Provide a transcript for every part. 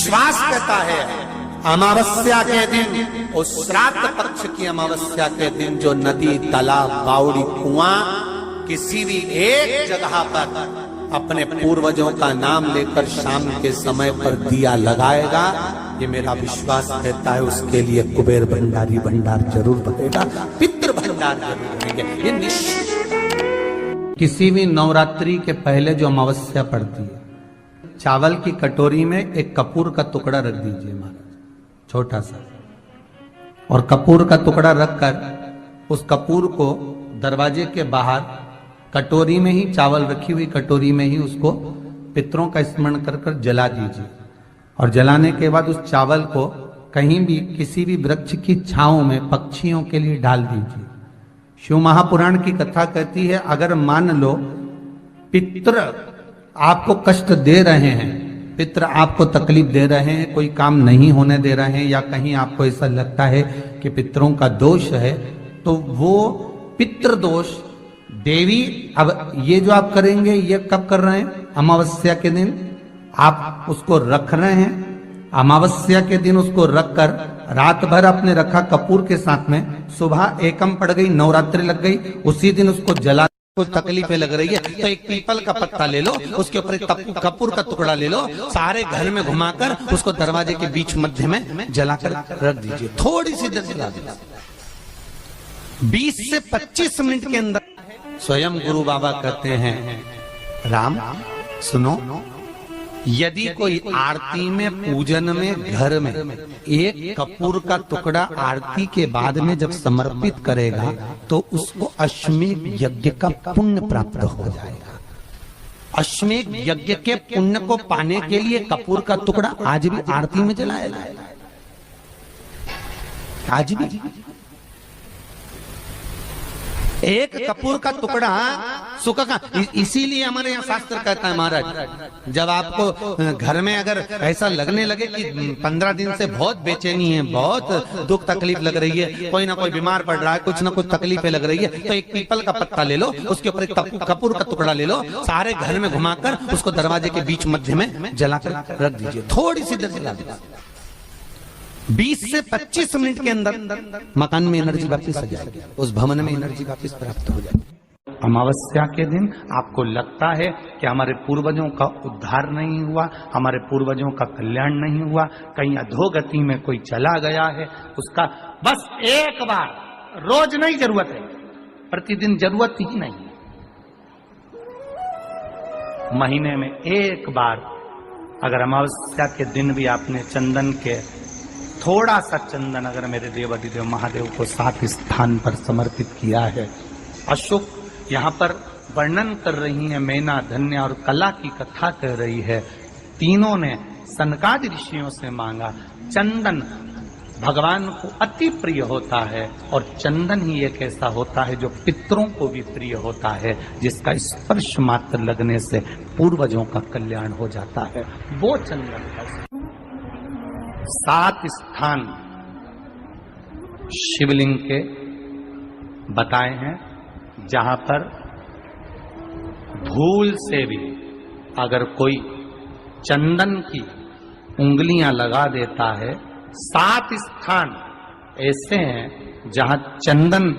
विश्वास कहता है अमावस्या के दिन, उस श्राद्ध पक्ष की अमावस्या के दिन जो नदी, तालाब, बावड़ी, कुआं किसी भी एक जगह पर अपने पूर्वजों का नाम लेकर शाम के समय पर दिया लगाएगा, ये मेरा विश्वास कहता है उसके लिए कुबेर भंडारी भंडार जरूर बनेगा, पितृ भंडार जरूर बनेंगे। ये निश्चित। किसी भी नवरात्रि के पहले जो अमावस्या पड़ती है, चावल की कटोरी में एक कपूर का टुकड़ा रख दीजिए महाराज, छोटा सा, और कपूर का टुकड़ा रखकर उस कपूर को दरवाजे के बाहर कटोरी में ही, चावल रखी हुई कटोरी में ही उसको पितरों का स्मरण कर कर जला दीजिए। और जलाने के बाद उस चावल को कहीं भी किसी भी वृक्ष की छांव में पक्षियों के लिए डाल दीजिए। शिव महापुराण की कथा कहती है, अगर मान लो पितृ आपको कष्ट दे रहे हैं, पितृ आपको तकलीफ दे रहे हैं, कोई काम नहीं होने दे रहे हैं, या कहीं आपको ऐसा लगता है कि पितरों का दोष है, तो वो पितृ दोष देवी, अब ये जो आप करेंगे ये कब कर रहे हैं? अमावस्या के दिन आप उसको रख रहे हैं। अमावस्या के दिन उसको रखकर रात भर आपने रखा कपूर के साथ में, सुबह एकम पड़ गई, नवरात्रि लग गई, उसी दिन उसको जला, कुछ तकलीफें लग रही है तो एक पीपल का पत्ता ले लो, उसके ऊपर एक कपूर का टुकड़ा ले लो, सारे घर में घुमाकर उसको दरवाजे के बीच मध्य में जलाकर रख दीजिए, थोड़ी सी देर जला दीजिए। 20 से 25 मिनट के अंदर स्वयं गुरु बाबा कहते हैं, राम सुनो, यदि कोई आरती में, पूजन में, घर में एक कपूर का टुकड़ा आरती के बाद में जब समर्पित करेगा तो उसको अश्वमेध यज्ञ का पुण्य प्राप्त हो जाएगा। अश्वमेध यज्ञ के पुण्य को पाने के लिए कपूर का टुकड़ा आज भी आरती में जलाया जाएगा, आज भी। एक कपूर का टुकड़ा सुख का, इसीलिए हमारे यहाँ शास्त्र कहता है महाराज, जब आपको घर में अगर ऐसा लगने लगे कि 15 दिन से बहुत बेचैनी है, बहुत दुख तकलीफ लग रही है, कोई ना कोई बीमार पड़ रहा है, कुछ ना कुछ तकलीफें लग रही है, तो एक पीपल का पत्ता ले लो, उसके ऊपर एक कपूर का टुकड़ा ले लो, सारे घर में घुमाकर उसको दरवाजे के बीच मध्य में जलाकर रख दीजिए, थोड़ी सी देर जला दीजिए। 20 से 25 मिनट के अंदर मकान में एनर्जी वापस आ जाएगी, उस भवन में एनर्जी वापस प्राप्त हो जाएगी। अमावस्या के दिन आपको लगता है कि हमारे पूर्वजों का उद्धार नहीं हुआ, हमारे पूर्वजों का कल्याण नहीं हुआ, कहीं अधोगति में कोई चला गया है, उसका बस एक बार, रोज नहीं जरूरत है, प्रतिदिन जरूरत ही नहीं, महीने में एक बार अगर अमावस्या के दिन भी आपने चंदन के, थोड़ा सा चंदन अगर मेरे देवाधिदेव महादेव को 7 स्थान पर समर्पित किया है। अशोक यहाँ पर वर्णन कर रही है, मैना, धन्य और कला की कथा कह रही है। तीनों ने सनकादि ऋषियों से मांगा। चंदन भगवान को अति प्रिय होता है, और चंदन ही एक ऐसा होता है जो पितरों को भी प्रिय होता है, जिसका स्पर्श मात्र लगने से पूर्वजों का कल्याण हो जाता है, वो चंदन है। 7 स्थान शिवलिंग के बताए हैं, जहां पर भूल से भी अगर कोई चंदन की उंगलियां लगा देता है, 7 स्थान ऐसे हैं जहां चंदन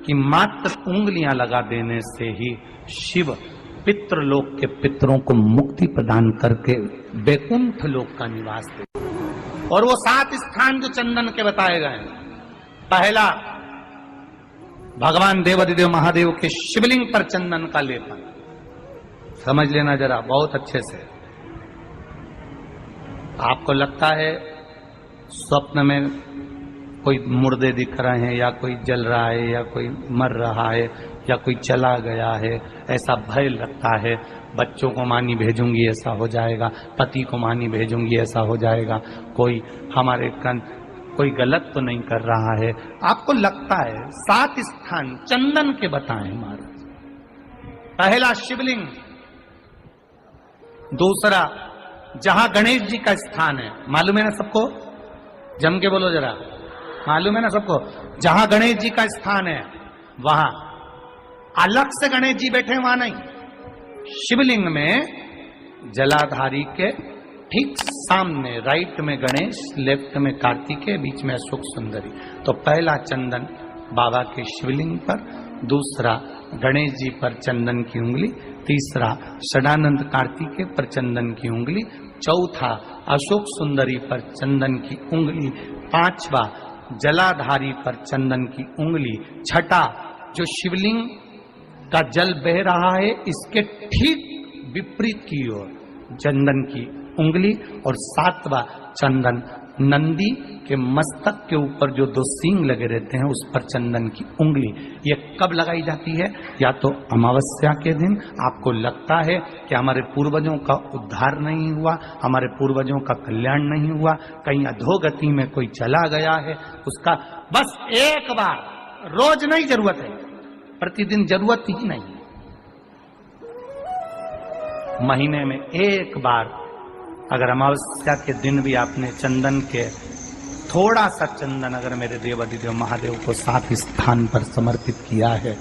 की मात्र उंगलियां लगा देने से ही शिव पितृलोक के पितरों को मुक्ति प्रदान करके वैकुंठ लोक का निवास देते। और वो 7 स्थान जो चंदन के बताए गए, पहला भगवान देवाधिदेव महादेव के शिवलिंग पर चंदन का लेपन, समझ लेना जरा बहुत अच्छे से। आपको लगता है स्वप्न में कोई मुर्दे दिख रहे हैं, या कोई जल रहा है, या कोई मर रहा है, या कोई चला गया है, ऐसा भय लगता है, बच्चों को मानी भेजूंगी ऐसा हो जाएगा, पति को मानी भेजूंगी ऐसा हो जाएगा, कोई हमारे कोई गलत तो नहीं कर रहा है, आपको लगता है। 7 स्थान चंदन के बताएं महाराज। पहला शिवलिंग, दूसरा जहां गणेश जी का स्थान है, मालूम है ना सबको, जम के बोलो जरा, मालूम है ना सबको, जहां गणेश जी का स्थान है वहां अलग से गणेश जी बैठे, वहां नहीं, शिवलिंग में जलाधारी के ठीक सामने राइट में गणेश, लेफ्ट में कार्तिकेय, बीच में अशोक सुंदरी। तो पहला चंदन बाबा के शिवलिंग पर, दूसरा गणेश जी पर चंदन की उंगली, तीसरा षडानंद कार्तिकेय पर चंदन की उंगली, चौथा अशोक सुंदरी पर चंदन की उंगली, पांचवा जलाधारी पर चंदन की उंगली, छठा जो शिवलिंग का जल बह रहा है इसके ठीक विपरीत की ओर चंदन की उंगली, और सातवां चंदन नंदी के मस्तक के ऊपर जो दो सींग लगे रहते हैं उस पर चंदन की उंगली। ये कब लगाई जाती है? या तो अमावस्या के दिन आपको लगता है कि हमारे पूर्वजों का उद्धार नहीं हुआ, हमारे पूर्वजों का कल्याण नहीं हुआ, कहीं अधोगति में कोई चला गया है, उसका बस एक बार, रोज नहीं जरूरत है, प्रतिदिन जरूरत ही नहीं, महीने में एक बार अगर अमावस्या के दिन भी आपने चंदन के थोड़ा सा चंदन अगर मेरे देवाधिदेव महादेव को साथ स्थान पर समर्पित किया है।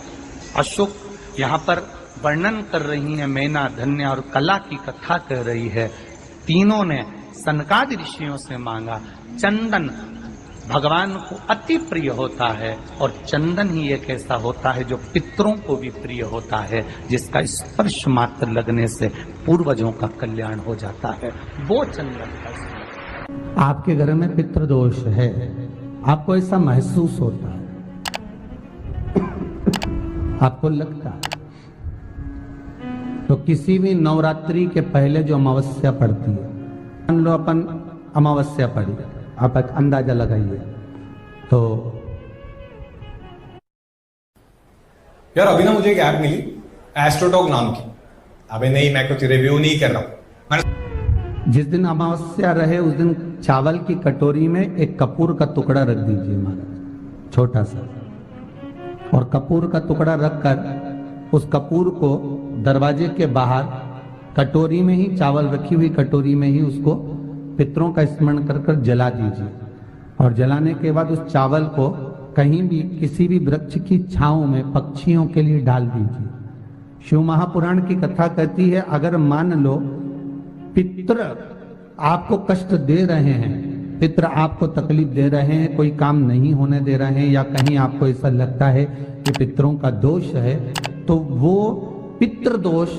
अशोक यहाँ पर वर्णन कर रही है, मैना, धन्य और कला की कथा कर रही है। तीनों ने सनकादि ऋषियों से मांगा। चंदन भगवान को अति प्रिय होता है और चंदन ही एक ऐसा होता है जो पितरों को भी प्रिय होता है, जिसका स्पर्श मात्र लगने से पूर्वजों का कल्याण हो जाता है, वो चंदन का। आपके घर में पितृदोष है, आपको ऐसा महसूस होता है, आपको लगता है, तो किसी भी नवरात्रि के पहले जो अमावस्या पड़ती है, मान लो अपन अमावस्या पड़ी, आप एक अंदाजा लगाइए तो। यार अभी ना मुझे एक ऐप मिली एस्ट्रोटॉक नाम की। अबे नहीं, मैं कुछ रिव्यू नहीं कर रहा हूं। जिस दिन अमावस्या रहे उस दिन चावल की कटोरी में एक कपूर का टुकड़ा रख दीजिए महाराज, छोटा सा, और कपूर का टुकड़ा रखकर उस कपूर को दरवाजे के बाहर कटोरी में ही, चावल रखी हुई कटोरी में ही उसको पितरों का स्मरण कर कर जला दीजिए। और जलाने के बाद उस चावल को कहीं भी किसी भी वृक्ष की छांव में पक्षियों के लिए डाल दीजिए। शिव महापुराण की कथा कहती है, अगर मान लो पितृ आपको कष्ट दे रहे हैं, पितृ आपको तकलीफ दे रहे हैं, कोई काम नहीं होने दे रहे हैं, या कहीं आपको ऐसा लगता है कि पितरों का दोष है, तो वो पितृदोष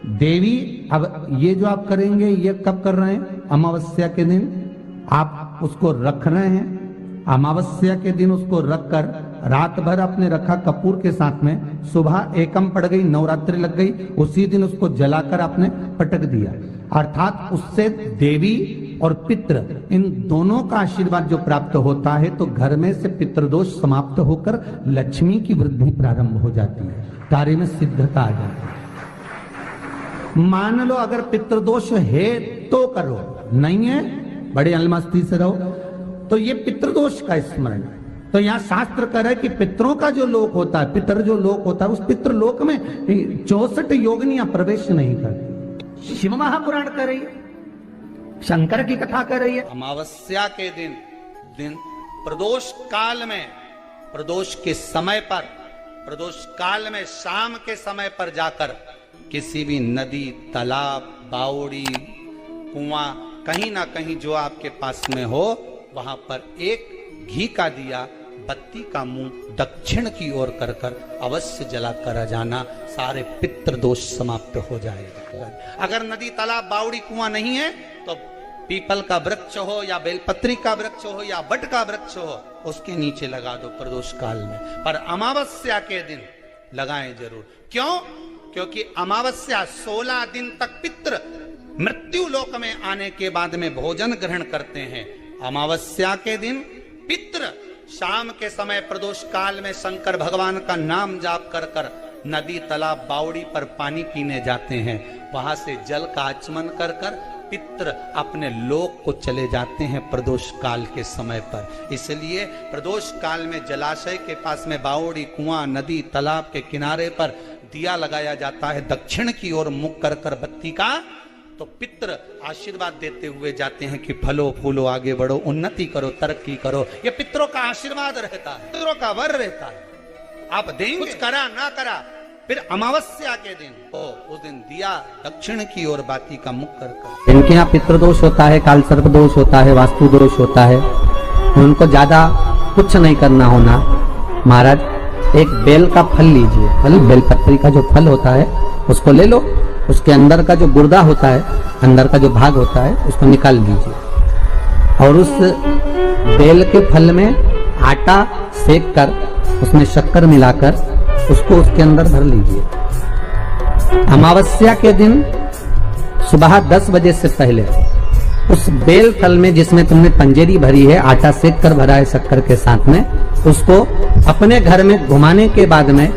देवी, अब ये जो आप करेंगे ये कब कर रहे हैं? अमावस्या के दिन आप उसको रख रहे हैं। अमावस्या के दिन उसको रखकर रात भर आपने रखा कपूर के साथ में, सुबह एकम पड़ गई, नवरात्रि लग गई, उसी दिन उसको जलाकर आपने पटक दिया। अर्थात उससे देवी और पितृ इन दोनों का आशीर्वाद जो प्राप्त होता है, तो घर में से पितृदोष समाप्त होकर लक्ष्मी की वृद्धि प्रारंभ हो जाती है, कार्य में सिद्धता आ जाती है। मान लो अगर पितृदोष है तो करो, नहीं है बड़े अलमस्ती से रहो, तो ये पितृदोष का स्मरण। तो यहाँ शास्त्र कह रहा है कि पितरों का जो लोक होता है, पितर जो लोक होता है, उस पितृलोक में 64 योगिनियां प्रवेश नहीं करती। शिव महापुराण कर रही है, शंकर की कथा कर रही है। अमावस्या के दिन प्रदोष काल में, प्रदोष के समय पर, प्रदोष काल में शाम के समय पर जाकर किसी भी नदी, तालाब, बावड़ी, कुआं, कहीं ना कहीं जो आपके पास में हो, वहां पर एक घी का दिया, बत्ती का मुंह दक्षिण की ओर कर कर अवश्य जला कर जाना, सारे पितृदोष समाप्त हो जाएगा। अगर नदी, तालाब, बावड़ी, कुआं नहीं है तो पीपल का वृक्ष हो या बेलपत्री का वृक्ष हो या बट का वृक्ष हो, उसके नीचे लगा दो प्रदोष काल में। पर अमावस्या के दिन लगाएं जरूर। क्यों? क्योंकि अमावस्या 16 दिन तक पितृ मृत्यु लोक में आने के बाद में भोजन ग्रहण करते हैं। अमावस्या के दिन पितृ शाम के समय प्रदोष काल में शंकर भगवान का नाम जाप कर कर नदी, तालाब, बावड़ी पर पानी पीने जाते हैं। वहां से जल का आचमन कर कर पितृ अपने लोक को चले जाते हैं प्रदोष काल के समय पर। इसलिए प्रदोष काल में जलाशय के पास में बावड़ी, कुआं, नदी, तालाब के किनारे पर दिया लगाया जाता है दक्षिण की ओर मुख कर कर बत्ती का, तो पितृ आशीर्वाद देते हुए जाते हैं कि फलो फूलो, आगे बढ़ो, उन्नति करो, तरक्की करो। ये पितरों का आशीर्वाद रहता है, पितरों का वर रहता है। आप देंगे, कुछ करा ना करा, फिर अमावस्या के दिन उस दिन दिया दक्षिण की ओर, बाकी का मुख कर। इनके यहाँ पितृदोष होता है, काल सर्प दोष होता है, वास्तु दोष होता है, उनको ज्यादा कुछ नहीं करना होना। महाराज एक बेल का फल लीजिए, फल बेलपत्री का जो फल होता है उसको ले लो, उसके अंदर का जो गुर्दा होता है, अंदर का जो भाग होता है उसको निकाल दीजिए और उस बेल के फल में आटा सेक कर उसमें शक्कर मिलाकर उसको उसके अंदर भर लीजिए। अमावस्या के दिन सुबह 10 बजे से पहले उस बेल फल में जिसमें तुमने पंजेरी भरी है, आटा सेक कर भरा है शक्कर के साथ में, उसको अपने घर में घुमाने के बाद में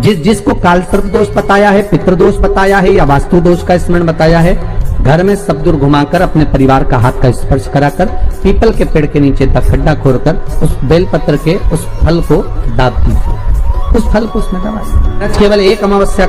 जिसको काल सर्प दोष बताया है, पितृदोष बताया है या वास्तु दोष का स्मरण बताया है, घर में सब दूर घुमाकर अपने परिवार का हाथ का स्पर्श कराकर पीपल के पेड़ के नीचे खड्डा खोदकर उस बेलपत्र के उस फल को दाब दीजिए, उस फल को उसमें दबा दीजिए। केवल एक अमावस्या